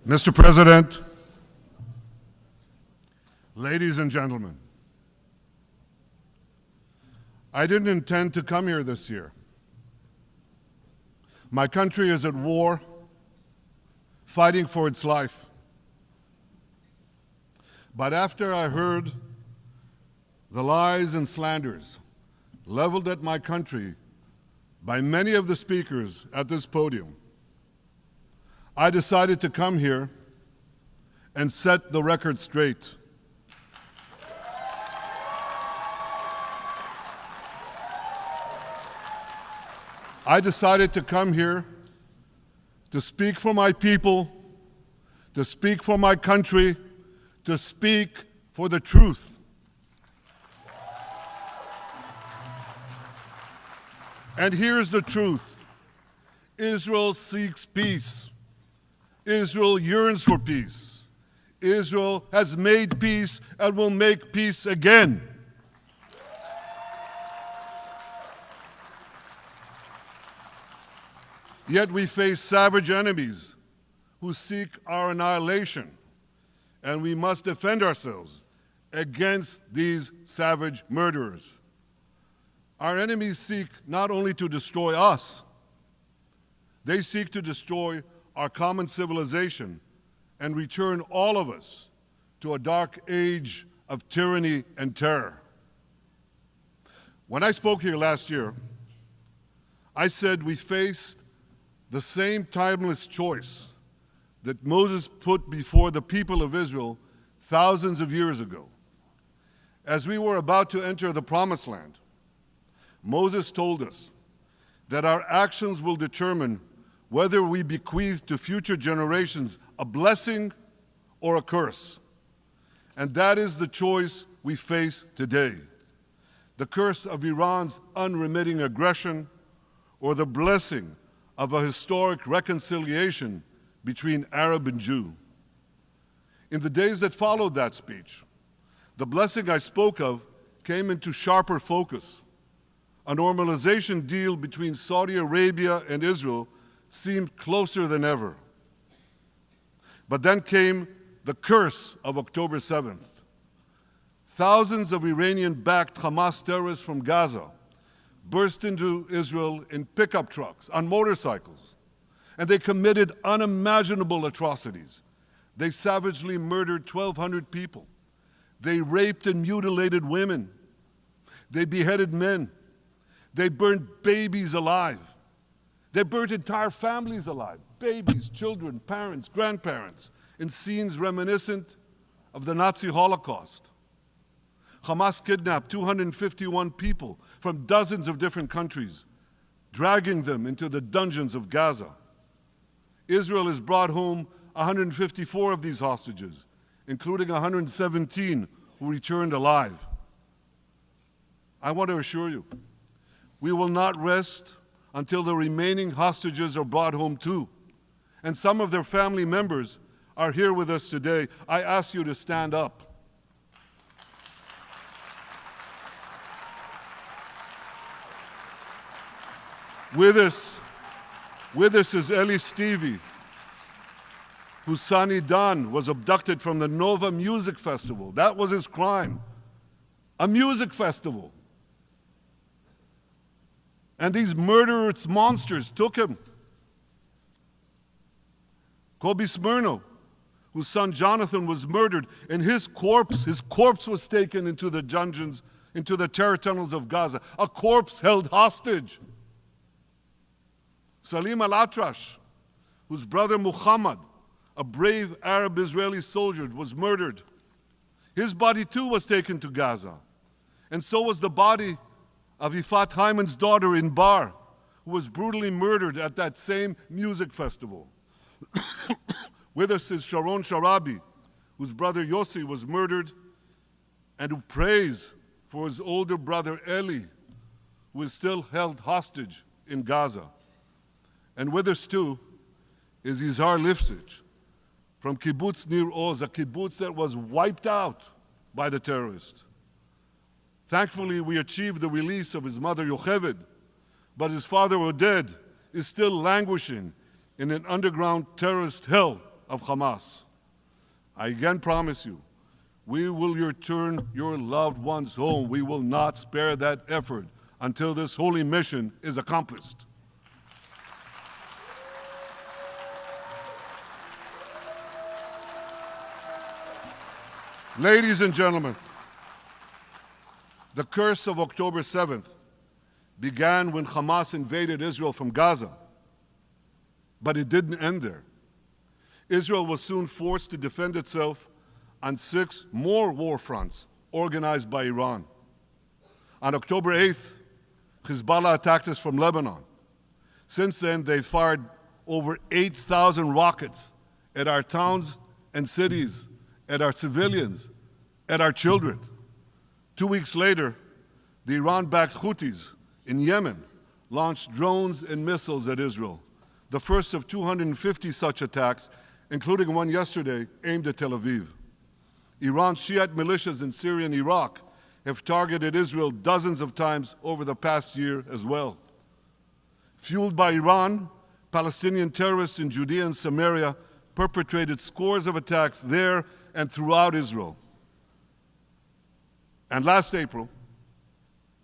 Mr. President, ladies and gentlemen, I didn't intend to come here this year. My country is at war, fighting for its life. But after I heard the lies and slanders leveled at my country by many of the speakers at this podium, I decided to come here and set the record straight. I decided to come here to speak for my people, to speak for my country, to speak for the truth. And here's the truth. Israel seeks peace. Israel yearns for peace. Israel has made peace and will make peace again. Yet we face savage enemies who seek our annihilation, and we must defend ourselves against these savage murderers. Our enemies seek not only to destroy us, they seek to destroy our common civilization and return all of us to a dark age of tyranny and terror. When I spoke here last year, I said we faced the same timeless choice that Moses put before the people of Israel thousands of years ago. As we were about to enter the Promised Land, Moses told us that our actions will determine whether we bequeath to future generations a blessing or a curse. And that is the choice we face today. The curse of Iran's unremitting aggression, or the blessing of a historic reconciliation between Arab and Jew. In the days that followed that speech, the blessing I spoke of came into sharper focus. A normalization deal between Saudi Arabia and Israel seemed closer than ever. But then came the curse of October 7th. Thousands of Iranian-backed Hamas terrorists from Gaza burst into Israel in pickup trucks, on motorcycles, and they committed unimaginable atrocities. They savagely murdered 1,200 people. They raped and mutilated women. They beheaded men. They burned babies alive. They burnt entire families alive, babies, children, parents, grandparents, in scenes reminiscent of the Nazi Holocaust. Hamas kidnapped 251 people from dozens of different countries, dragging them into the dungeons of Gaza. Israel has brought home 154 of these hostages, including 117 who returned alive. I want to assure you, we will not rest until the remaining hostages are brought home too. And some of their family members are here with us today. I ask you to stand up. With us is Eli Stevie, whose son Idan was abducted from the Nova Music Festival. That was his crime, a music festival. And these murderous monsters took him. Kobe Smirno, whose son Jonathan was murdered, and his corpse was taken into the dungeons, into the terror tunnels of Gaza. A corpse held hostage. Salim al-Atrash, whose brother Muhammad, a brave Arab-Israeli soldier, was murdered. His body too was taken to Gaza. And so was the body of Ifat Hyman's daughter in Bar, who was brutally murdered at that same music festival. With us is Sharon Sharabi, whose brother Yossi was murdered, and who prays for his older brother Eli, who is still held hostage in Gaza. And with us too is Izhar Lifsich from Kibbutz Nir Oz, a kibbutz that was wiped out by the terrorists. Thankfully, we achieved the release of his mother Yocheved, but his father Oded is still languishing in an underground terrorist hell of Hamas. I again promise you, we will return your loved ones home. We will not spare that effort until this holy mission is accomplished. Ladies and gentlemen, the curse of October 7th began when Hamas invaded Israel from Gaza, but it didn't end there. Israel was soon forced to defend itself on 6 more war fronts organized by Iran. On October 8th, Hezbollah attacked us from Lebanon. Since then, they fired over 8,000 rockets at our towns and cities, at our civilians, at our children. 2 weeks later, the Iran-backed Houthis in Yemen launched drones and missiles at Israel, the first of 250 such attacks, including one yesterday aimed at Tel Aviv. Iran's Shiite militias in Syria and Iraq have targeted Israel dozens of times over the past year as well. Fueled by Iran, Palestinian terrorists in Judea and Samaria perpetrated scores of attacks there and throughout Israel. And last April,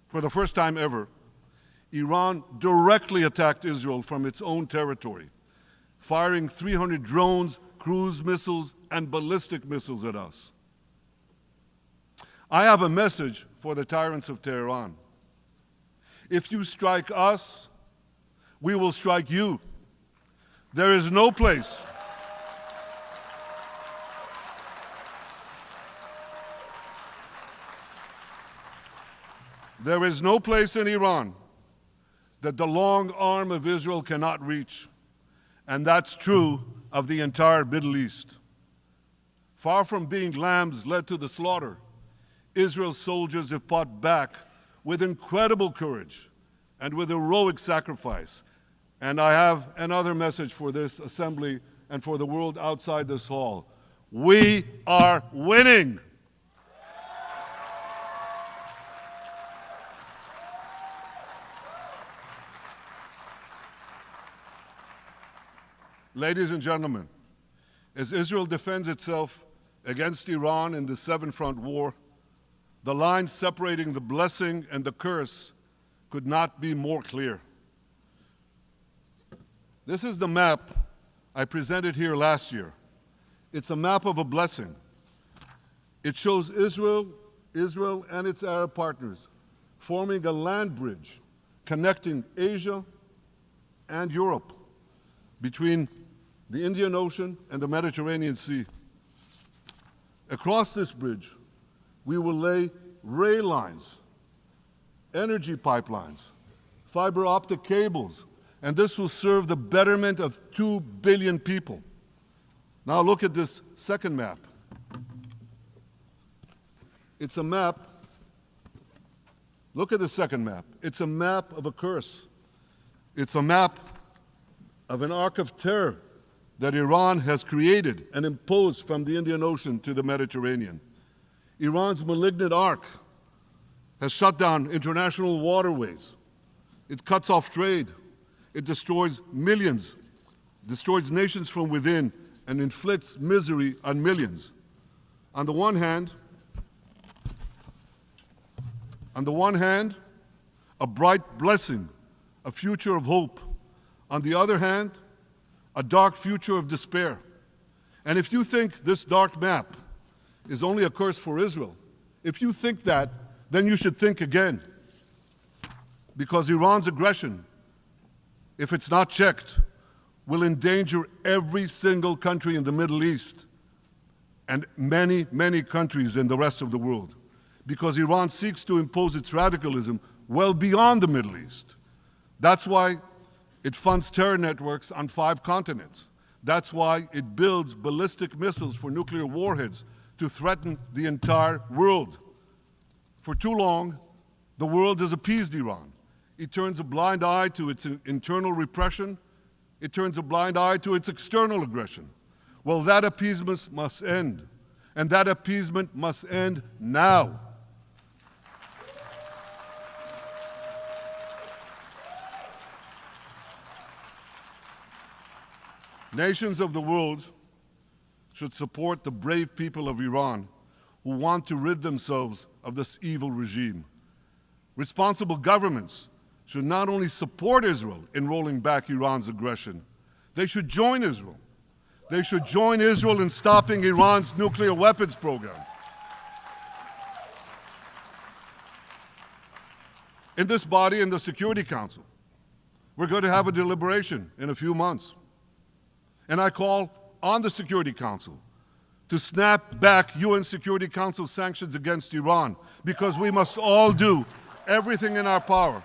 for the first time ever, Iran directly attacked Israel from its own territory, firing 300 drones, cruise missiles, and ballistic missiles at us. I have a message for the tyrants of Tehran. If you strike us, we will strike you. There is no place in Iran that the long arm of Israel cannot reach, and that's true of the entire Middle East. Far from being lambs led to the slaughter, Israel's soldiers have fought back with incredible courage and with heroic sacrifice. And I have another message for this assembly and for the world outside this hall. We are winning. Ladies and gentlemen, as Israel defends itself against Iran in the seven-front war, the line separating the blessing and the curse could not be more clear. This is the map I presented here last year. It's a map of a blessing. It shows Israel and its Arab partners forming a land bridge connecting Asia and Europe between the Indian Ocean and the Mediterranean Sea. Across this bridge, we will lay rail lines, energy pipelines, fiber optic cables, and this will serve the betterment of 2 billion people. Now look at this second map. It's a map. Look at the second map. It's a map of a curse. It's a map of an arc of terror that Iran has created and imposed from the Indian Ocean to the Mediterranean. Iran's malignant arc has shut down international waterways. It cuts off trade. It destroys millions, destroys nations from within, and inflicts misery on millions. On the one hand, a bright blessing, a future of hope. On the other hand, a dark future of despair. And if you think this dark map is only a curse for Israel, if you think that, then you should think again. Because Iran's aggression, if it's not checked, will endanger every single country in the Middle East and many, many countries in the rest of the world. Because Iran seeks to impose its radicalism well beyond the Middle East. That's why it funds terror networks on 5 continents. That's why it builds ballistic missiles for nuclear warheads to threaten the entire world. For too long, the world has appeased Iran. It turns a blind eye to its internal repression. It turns a blind eye to its external aggression. Well, that appeasement must end. And that appeasement must end now. Nations of the world should support the brave people of Iran who want to rid themselves of this evil regime. Responsible governments should not only support Israel in rolling back Iran's aggression, they should join Israel. They should join Israel in stopping Iran's nuclear weapons program. In this body, in the Security Council, we're going to have a deliberation in a few months. And I call on the Security Council to snap back UN Security Council sanctions against Iran, because we must all do everything in our power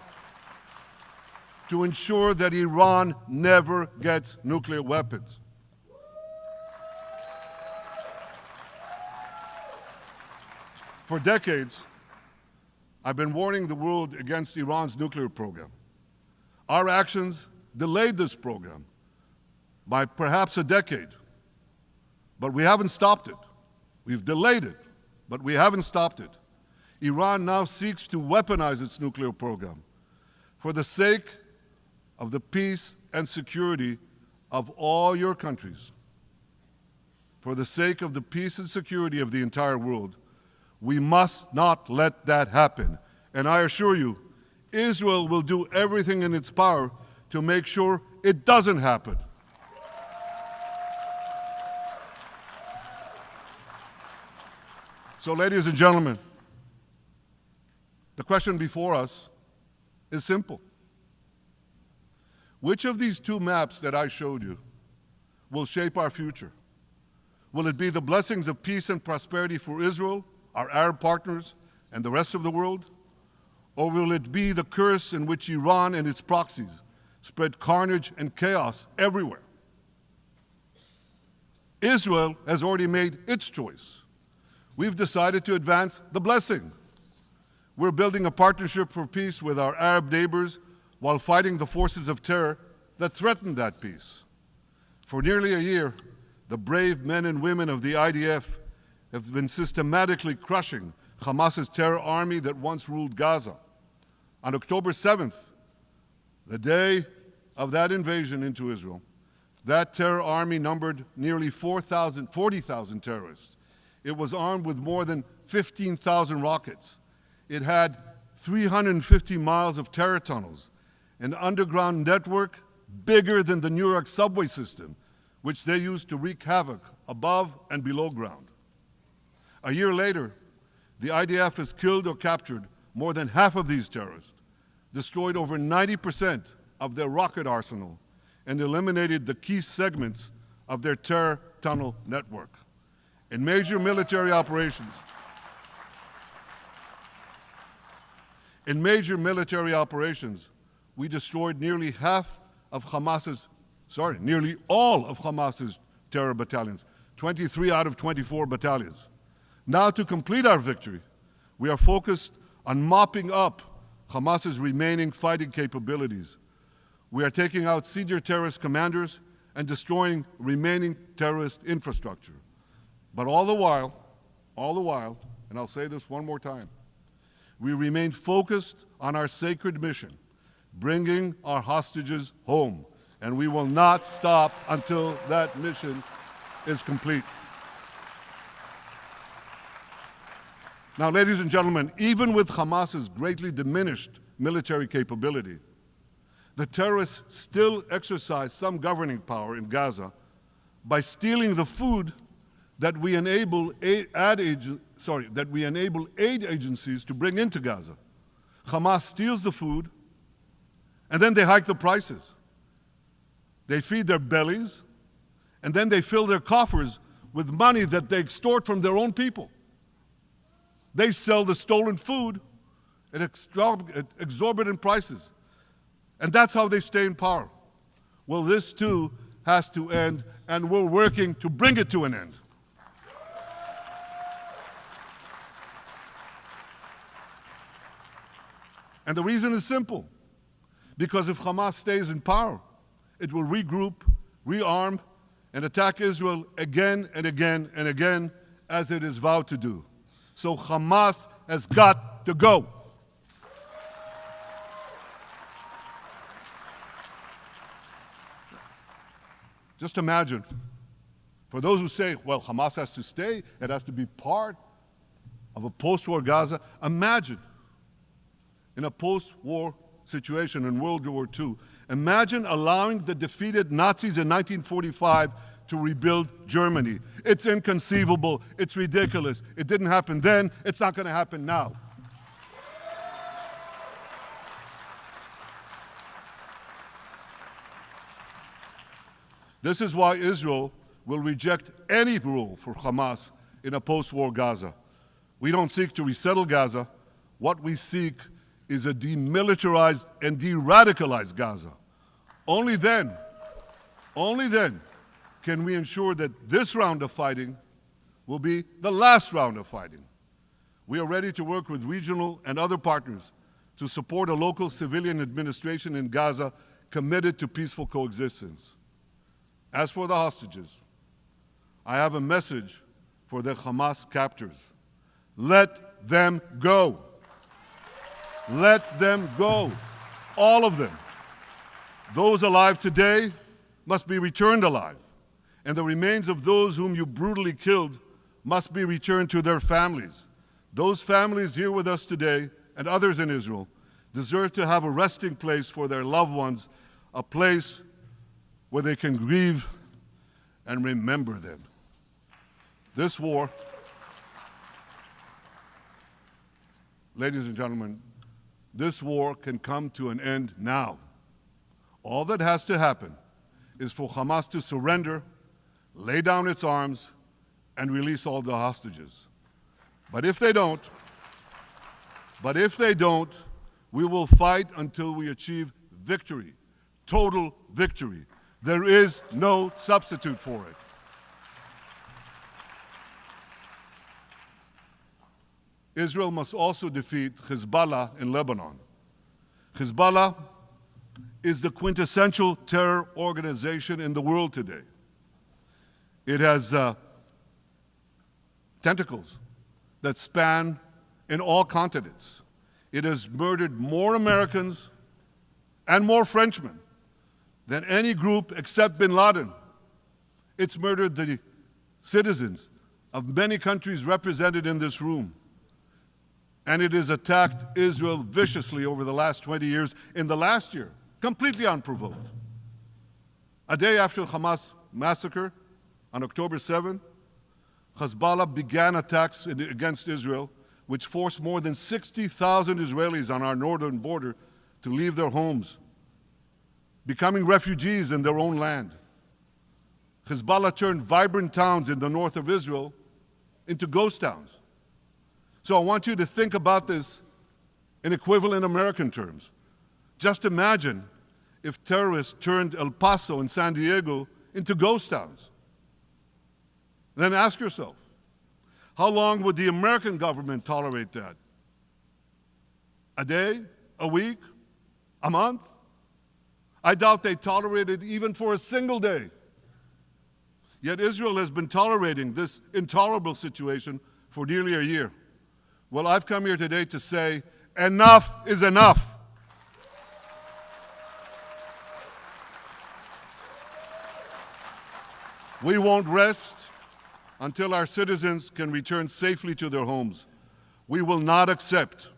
to ensure that Iran never gets nuclear weapons. For decades, I've been warning the world against Iran's nuclear program. Our actions delayed this program by perhaps a decade, but we haven't stopped it. We've delayed it, but we haven't stopped it. Iran now seeks to weaponize its nuclear program for the sake of the peace and security of all your countries. For the sake of the peace and security of the entire world, we must not let that happen. And I assure you, Israel will do everything in its power to make sure it doesn't happen. So, ladies and gentlemen, the question before us is simple. Which of these two maps that I showed you will shape our future? Will it be the blessings of peace and prosperity for Israel, our Arab partners, and the rest of the world? Or will it be the curse in which Iran and its proxies spread carnage and chaos everywhere? Israel has already made its choice. We've decided to advance the blessing. We're building a partnership for peace with our Arab neighbors while fighting the forces of terror that threaten that peace. For nearly a year, the brave men and women of the IDF have been systematically crushing Hamas's terror army that once ruled Gaza. On October 7th, the day of that invasion into Israel, that terror army numbered nearly 40,000 terrorists. It was armed with more than 15,000 rockets. It had 350 miles of terror tunnels, an underground network bigger than the New York subway system, which they used to wreak havoc above and below ground. A year later, the IDF has killed or captured more than half of these terrorists, destroyed over 90% of their rocket arsenal, and eliminated the key segments of their terror tunnel network. In major military operations, we destroyed nearly all of Hamas's terror battalions, 23 out of 24 battalions. Now, to complete our victory, we are focused on mopping up Hamas's remaining fighting capabilities. We are taking out senior terrorist commanders and destroying remaining terrorist infrastructure. But all the while, and I'll say this one more time, we remain focused on our sacred mission, bringing our hostages home, and we will not stop until that mission is complete. Now, ladies and gentlemen, even with Hamas's greatly diminished military capability, the terrorists still exercise some governing power in Gaza by stealing the food that we enable aid agencies to bring into Gaza. Hamas steals the food, and then they hike the prices. They feed their bellies, and then they fill their coffers with money that they extort from their own people. They sell the stolen food at exorbitant prices, and that's how they stay in power. Well, this too has to end, and we're working to bring it to an end. And the reason is simple. Because if Hamas stays in power, it will regroup, rearm, and attack Israel again and again and again, as it is vowed to do. So Hamas has got to go. Just imagine For those who say, well, Hamas has to stay, it has to be part of a post-war Gaza, imagine in a post-war situation in World War II, imagine allowing the defeated Nazis in 1945 to rebuild Germany. It's inconceivable. It's ridiculous. It didn't happen then. It's not going to happen now. This is why Israel will reject any rule for Hamas in a post-war Gaza. We don't seek to resettle Gaza. What we seek is a demilitarized and de-radicalized Gaza. Only then can we ensure that this round of fighting will be the last round of fighting. We are ready to work with regional and other partners to support a local civilian administration in Gaza committed to peaceful coexistence. As for the hostages, I have a message for the Hamas captors. Let them go. Let them go. All of them. Those alive today must be returned alive, and the remains of those whom you brutally killed must be returned to their families. Those families here with us today, and others in Israel, deserve to have a resting place for their loved ones, a place where they can grieve and remember them. This war, ladies and gentlemen, this war can come to an end now. All that has to happen is for Hamas to surrender, lay down its arms, and release all the hostages. But if they don't, we will fight until we achieve victory, total victory. There is no substitute for it. Israel must also defeat Hezbollah in Lebanon. Hezbollah is the quintessential terror organization in the world today. It has tentacles that span in all continents. It has murdered more Americans and more Frenchmen than any group except bin Laden. It's murdered the citizens of many countries represented in this room. And it has attacked Israel viciously over the last 20 years, in the last year, completely unprovoked. A day after the Hamas massacre, on October 7th, Hezbollah began attacks against Israel, which forced more than 60,000 Israelis on our northern border to leave their homes, becoming refugees in their own land. Hezbollah turned vibrant towns in the north of Israel into ghost towns. So I want you to think about this in equivalent American terms. Just imagine if terrorists turned El Paso and San Diego into ghost towns. Then ask yourself, how long would the American government tolerate that? A day? A week? A month? I doubt they tolerate it even for a single day. Yet Israel has been tolerating this intolerable situation for nearly a year. Well, I've come here today to say, enough is enough. We won't rest until our citizens can return safely to their homes. We will not accept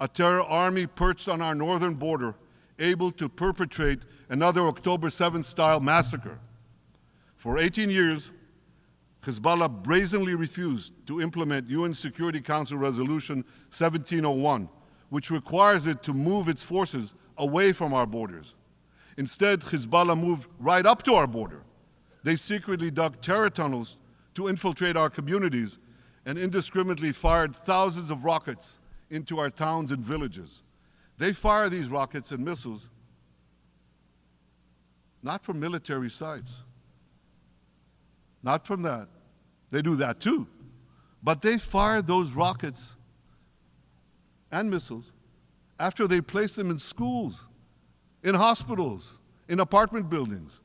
a terror army perched on our northern border, able to perpetrate another October 7th-style massacre. For 18 years, Hezbollah brazenly refused to implement UN Security Council Resolution 1701, which requires it to move its forces away from our borders. Instead, Hezbollah moved right up to our border. They secretly dug terror tunnels to infiltrate our communities and indiscriminately fired thousands of rockets into our towns and villages. They fire these rockets and missiles not from military sites, not from that. They do that too. But they fire those rockets and missiles after they place them in schools, in hospitals, in apartment buildings,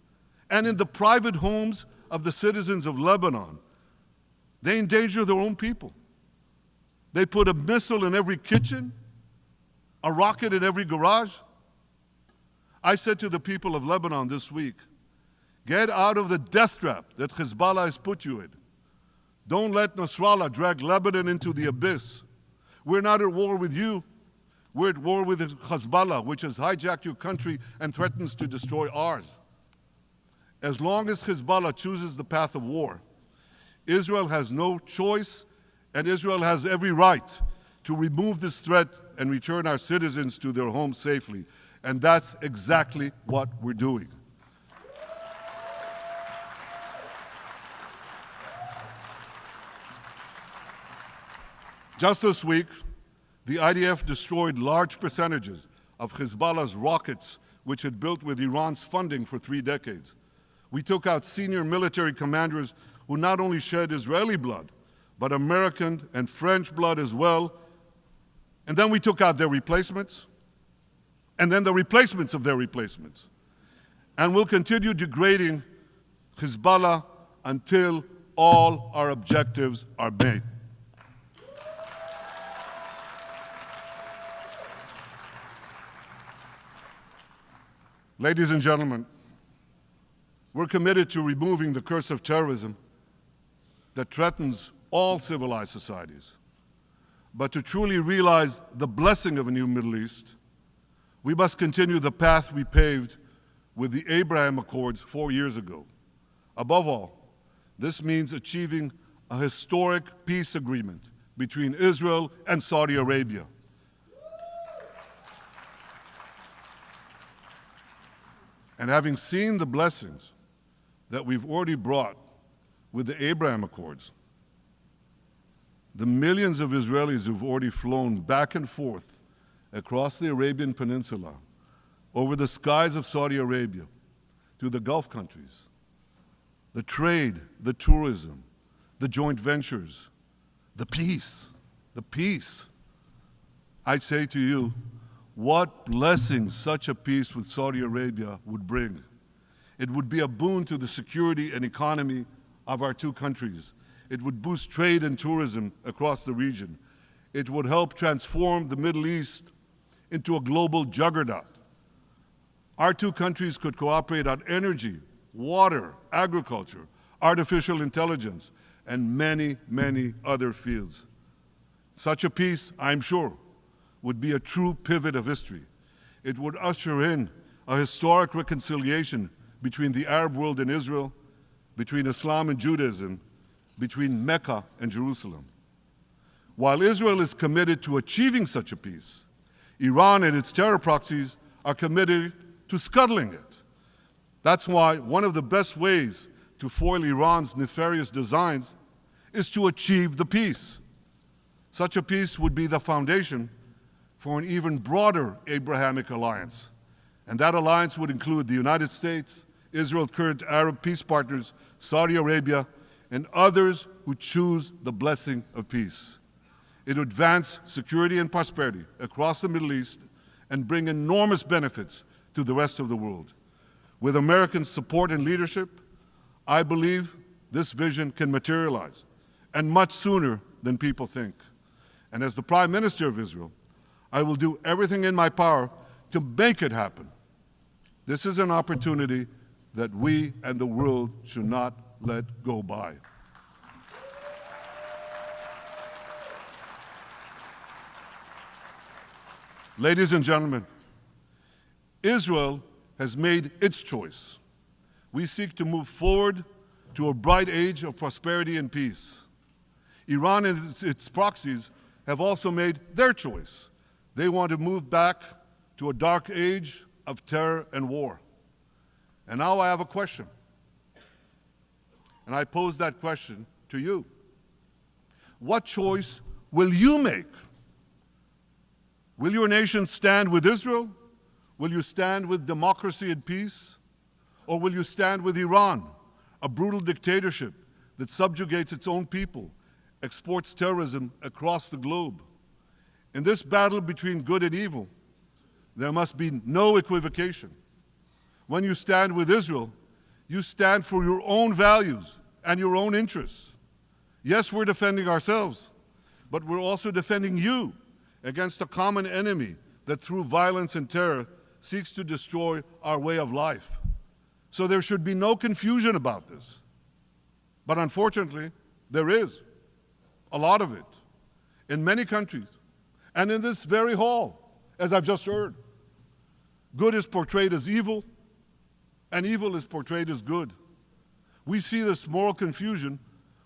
and in the private homes of the citizens of Lebanon. They endanger their own people. They put a missile in every kitchen, a rocket in every garage. I said to the people of Lebanon this week, Get out of the death trap that Hezbollah has put you in. Don't let Nasrallah drag Lebanon into the abyss. We're not at war with you. We're at war with Hezbollah, which has hijacked your country and threatens to destroy ours. As long as Hezbollah chooses the path of war, Israel has no choice, and Israel has every right to remove this threat and return our citizens to their homes safely. And that's exactly what we're doing. Just this week, the IDF destroyed large percentages of Hezbollah's rockets, which had built with Iran's funding for 3 decades. We took out senior military commanders who not only shed Israeli blood, but American and French blood as well. And then we took out their replacements, and then the replacements of their replacements. And we'll continue degrading Hezbollah until all our objectives are met. Ladies and gentlemen, we're committed to removing the curse of terrorism that threatens all civilized societies. But to truly realize the blessing of a new Middle East, we must continue the path we paved with the Abraham Accords 4 years ago. Above all, this means achieving a historic peace agreement between Israel and Saudi Arabia. And having seen the blessings that we've already brought with the Abraham Accords, the millions of Israelis who've already flown back and forth across the Arabian Peninsula, over the skies of Saudi Arabia, to the Gulf countries, the trade, the tourism, the joint ventures, the peace, I say to you, what blessings such a peace with Saudi Arabia would bring. It would be a boon to the security and economy of our 2 countries. It would boost trade and tourism across the region. It would help transform the Middle East into a global juggernaut. Our 2 countries could cooperate on energy, water, agriculture, artificial intelligence, and many, many other fields. Such a peace, I'm sure, would be a true pivot of history. It would usher in a historic reconciliation between the Arab world and Israel, between Islam and Judaism, between Mecca and Jerusalem. While Israel is committed to achieving such a peace, Iran and its terror proxies are committed to scuttling it. That's why one of the best ways to foil Iran's nefarious designs is to achieve the peace. Such a peace would be the foundation for an even broader Abrahamic alliance. And that alliance would include the United States, Israel's current Arab peace partners, Saudi Arabia, and others who choose the blessing of peace. It would advance security and prosperity across the Middle East and bring enormous benefits to the rest of the world. With American support and leadership, I believe this vision can materialize, and much sooner than people think. And as the Prime Minister of Israel, I will do everything in my power to make it happen. This is an opportunity that we and the world should not let go by. Ladies and gentlemen, Israel has made its choice. We seek to move forward to a bright age of prosperity and peace. Iran and its proxies have also made their choice. They want to move back to a dark age of terror and war. And now I have a question. And I pose that question to you. What choice will you make? Will your nation stand with Israel? Will you stand with democracy and peace? Or will you stand with Iran, a brutal dictatorship that subjugates its own people, exports terrorism across the globe? In this battle between good and evil, there must be no equivocation. When you stand with Israel, you stand for your own values and your own interests. Yes, we're defending ourselves, but we're also defending you against a common enemy that through violence and terror seeks to destroy our way of life. So there should be no confusion about this. But unfortunately, there is a lot of it in many countries and in this very hall, as I've just heard. Good is portrayed as evil, and evil is portrayed as good. We see this moral confusion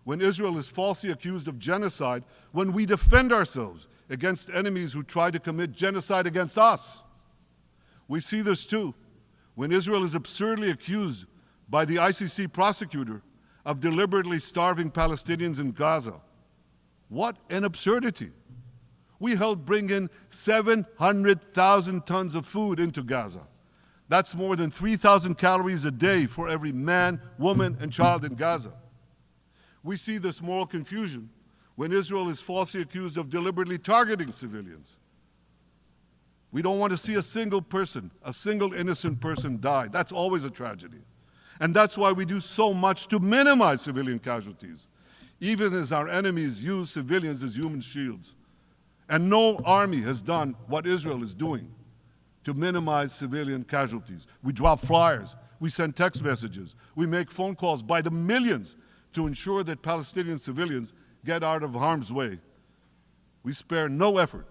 when Israel is falsely accused of genocide, when we defend ourselves against enemies who try to commit genocide against us. We see this too when Israel is absurdly accused by the ICC prosecutor of deliberately starving Palestinians in Gaza. What an absurdity. We helped bring in 700,000 tons of food into Gaza. That's more than 3,000 calories a day for every man, woman, and child in Gaza. We see this moral confusion when Israel is falsely accused of deliberately targeting civilians. We don't want to see a single person, a single innocent person die. That's always a tragedy. And that's why we do so much to minimize civilian casualties, even as our enemies use civilians as human shields. And no army has done what Israel is doing to minimize civilian casualties. We drop flyers, we send text messages, we make phone calls by the millions to ensure that Palestinian civilians get out of harm's way. We spare no effort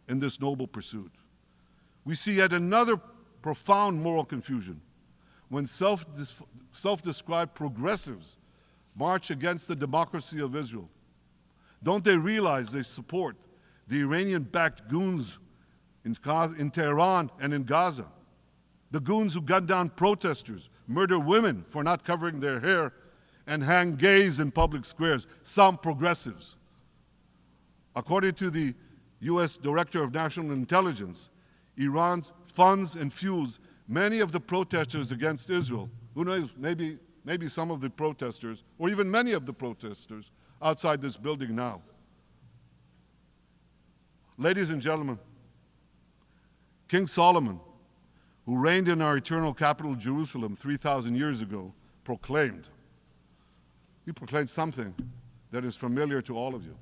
in this noble pursuit. We see yet another profound moral confusion when self-described progressives march against the democracy of Israel. Don't they realize they support the Iranian-backed goons in Tehran and in Gaza, the goons who gun down protesters, murder women for not covering their hair, and hang gays in public squares, some progressives. According to the U.S. Director of National Intelligence, Iran funds and fuels many of the protesters against Israel. Who knows, maybe some of the protesters, or even many of the protesters outside this building now. Ladies and gentlemen, King Solomon, who reigned in our eternal capital, Jerusalem, 3,000 years ago, proclaimed something that is familiar to all of you.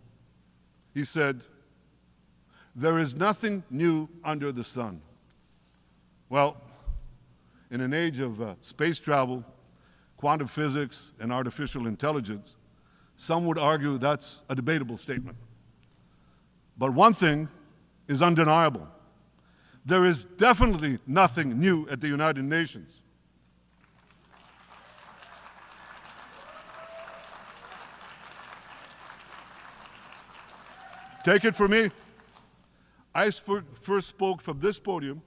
He said, "There is nothing new under the sun." Well, in an age of space travel, quantum physics, and artificial intelligence, some would argue that's a debatable statement. But one thing is undeniable. There is definitely nothing new at the United Nations. Take it from me. I first spoke from this podium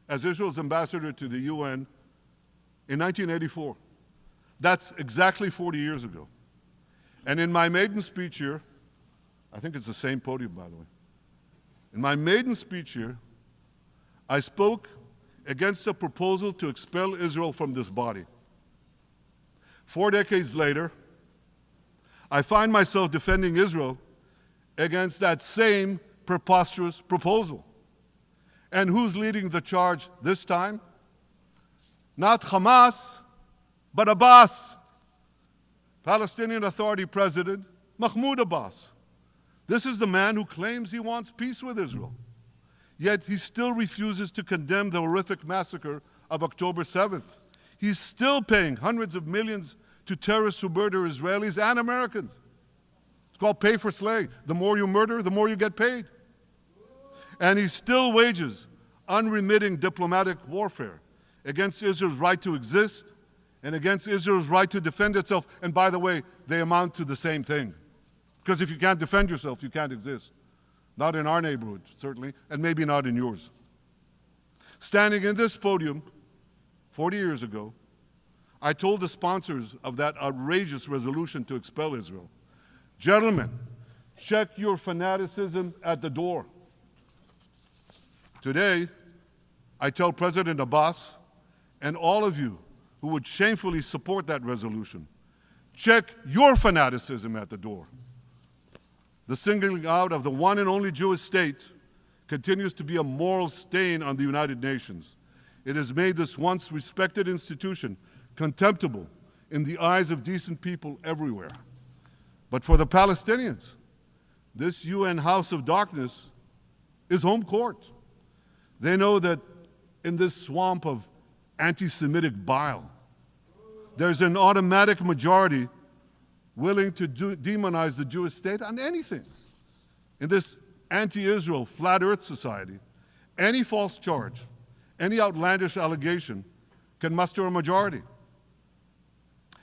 as Israel's ambassador to the UN in 1984. That's exactly 40 years ago. And in my maiden speech here, I think it's the same podium, by the way. In my maiden speech here, I spoke against a proposal to expel Israel from this body. 4 decades later, I find myself defending Israel against that same preposterous proposal. And who's leading the charge this time? Not Hamas, but Abbas, Palestinian Authority President Mahmoud Abbas. This is the man who claims he wants peace with Israel. Yet he still refuses to condemn the horrific massacre of October 7th. He's still paying hundreds of millions to terrorists who murder Israelis and Americans. It's called pay for slay. The more you murder, the more you get paid. And he still wages unremitting diplomatic warfare against Israel's right to exist and against Israel's right to defend itself. And by the way, they amount to the same thing. Because if you can't defend yourself, you can't exist. Not in our neighborhood, certainly, and maybe not in yours. Standing in this podium 40 years ago, I told the sponsors of that outrageous resolution to expel Israel, "Gentlemen, check your fanaticism at the door." Today, I tell President Abbas and all of you who would shamefully support that resolution, check your fanaticism at the door. The singling out of the one and only Jewish state continues to be a moral stain on the United Nations. It has made this once respected institution contemptible in the eyes of decent people everywhere. But for the Palestinians, this UN House of Darkness is home court. They know that in this swamp of anti-Semitic bile, there's an automatic majority willing to demonize the Jewish state on anything. In this anti-Israel, flat earth society, any false charge, any outlandish allegation can muster a majority.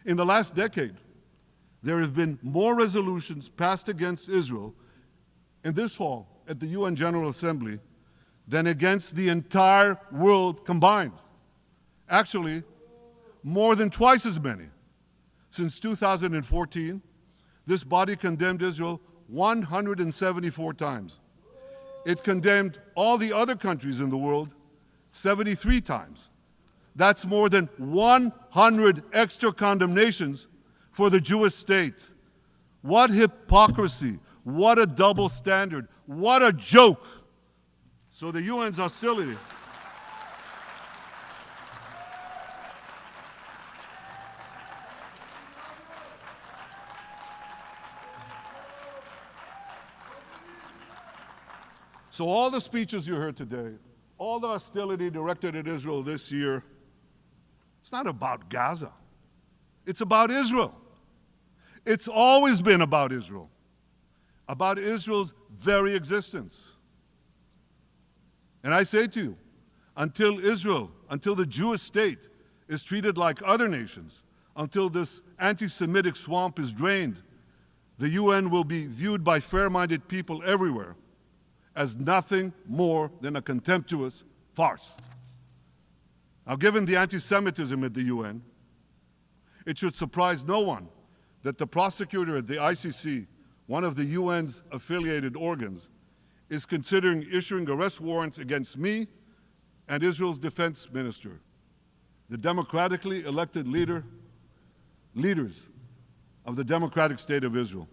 In the last decade, there have been more resolutions passed against Israel in this hall at the UN General Assembly than against the entire world combined. Actually, more than twice as many. Since 2014, this body condemned Israel 174 times. It condemned all the other countries in the world 73 times. That's more than 100 extra condemnations for the Jewish state. What hypocrisy, what a double standard, what a joke. So the UN's hostility So all the speeches you heard today, all the hostility directed at Israel this year, it's not about Gaza. It's about Israel. It's always been about Israel's very existence. And I say to you, until the Jewish state is treated like other nations, until this anti-Semitic swamp is drained, the UN will be viewed by fair-minded people everywhere as nothing more than a contemptuous farce. Now, given the anti-Semitism at the UN, it should surprise no one that the prosecutor at the ICC, one of the UN's affiliated organs, is considering issuing arrest warrants against me and Israel's defense minister, the democratically elected leaders of the democratic state of Israel.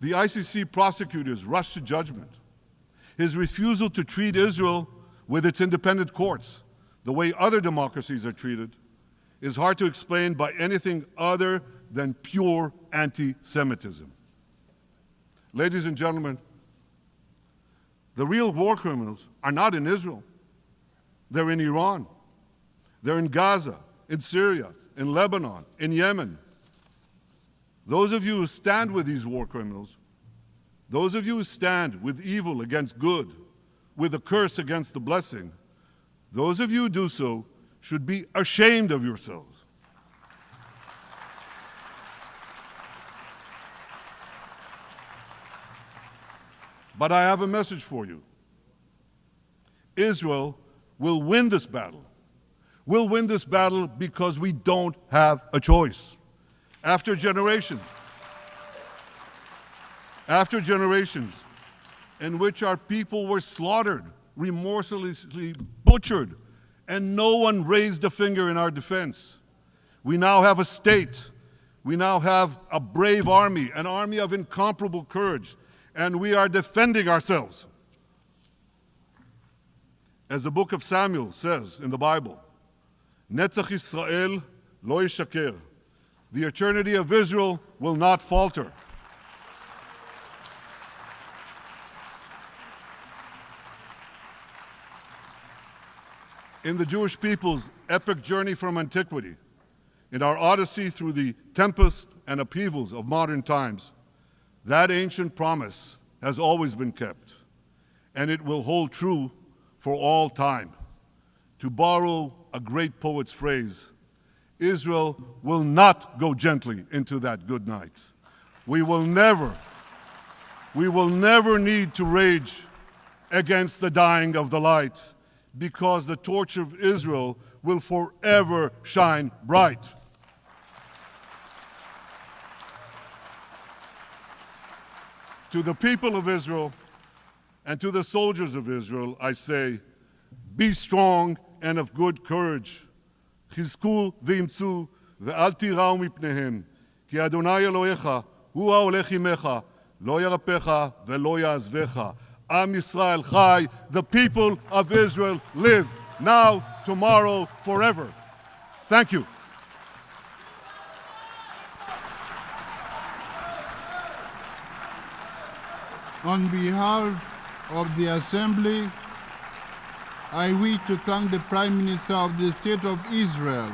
The ICC prosecutors rushed to judgment. His refusal to treat Israel with its independent courts the way other democracies are treated is hard to explain by anything other than pure anti-Semitism. Ladies and gentlemen, the real war criminals are not in Israel. They're in Iran. They're in Gaza, in Syria, in Lebanon, in Yemen. Those of you who stand with these war criminals, those of you who stand with evil against good, with a curse against the blessing, those of you who do so should be ashamed of yourselves. But I have a message for you. Israel will win this battle. We'll win this battle because we don't have a choice. After generations in which our people were slaughtered, remorselessly butchered, and no one raised a finger in our defense, we now have a state. We now have a brave army, an army of incomparable courage, and we are defending ourselves. As the book of Samuel says in the Bible, Netzach Yisrael lo yishaker. The eternity of Israel will not falter. In the Jewish people's epic journey from antiquity, in our odyssey through the tempests and upheavals of modern times, that ancient promise has always been kept, and it will hold true for all time. To borrow a great poet's phrase, Israel will not go gently into that good night. We will never need to rage against the dying of the light, because the torch of Israel will forever shine bright. To the people of Israel and to the soldiers of Israel, I say, be strong and of good courage. חזקו ואמצו ואל תיראו מפניהם, כי אדוני אלוהיך הוא ההולך עמך, לא ירפך ולא יעזבך. Am Yisrael Chai, the people of Israel live, now, tomorrow, forever. Thank you. On behalf of the Assembly, I wish to thank the Prime Minister of the State of Israel